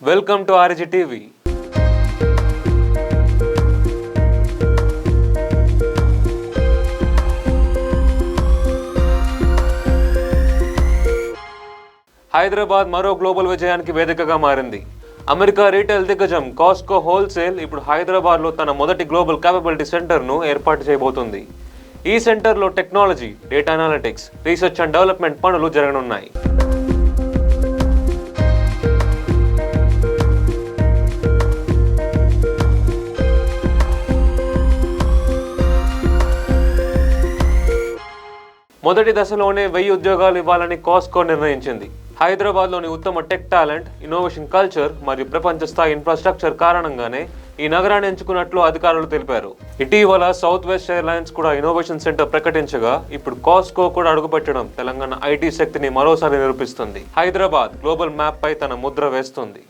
Welcome to RG TV. Hyderabad మరో global విజయానికి వేదికగా మారింది. అమెరికా రీటైల్ దిగ్గజం కాస్ట్కో హోల్సేల్ ఇప్పుడు హైదరాబాద్లో తన మొదటి గ్లోబల్ క్యాపబిలిటీ సెంటర్ను ఏర్పాటు చేయబోతుంది. ఈ సెంటర్లో technology, data analytics, research and development పనులు జరగనున్నాయి. మొదటి దశలోనే 1000 ఉద్యోగాలు ఇవ్వాలని కాస్ట్కో నిర్ణయించింది. హైదరాబాద్లోని ఉత్తమ టెక్ టాలెంట్, ఇన్నోవేషన్ కల్చర్ మరియు ప్రపంచ స్థాయి ఇన్ఫ్రాస్ట్రక్చర్ కారణంగానే ఈ నగరాన్ని ఎంచుకున్నట్లు అధికారులు తెలిపారు. ఇటీవల సౌత్ వెస్ట్ ఎయిర్లైన్స్ కూడా ఇన్నోవేషన్ సెంటర్ ప్రకటించగా ఇప్పుడు కాస్ట్కో కూడా అడుగుపెట్టడం తెలంగాణ ఐటీ శక్తిని మరోసారి నిరూపిస్తుంది. హైదరాబాద్ గ్లోబల్ మ్యాప్ పై తన ముద్ర వేస్తుంది.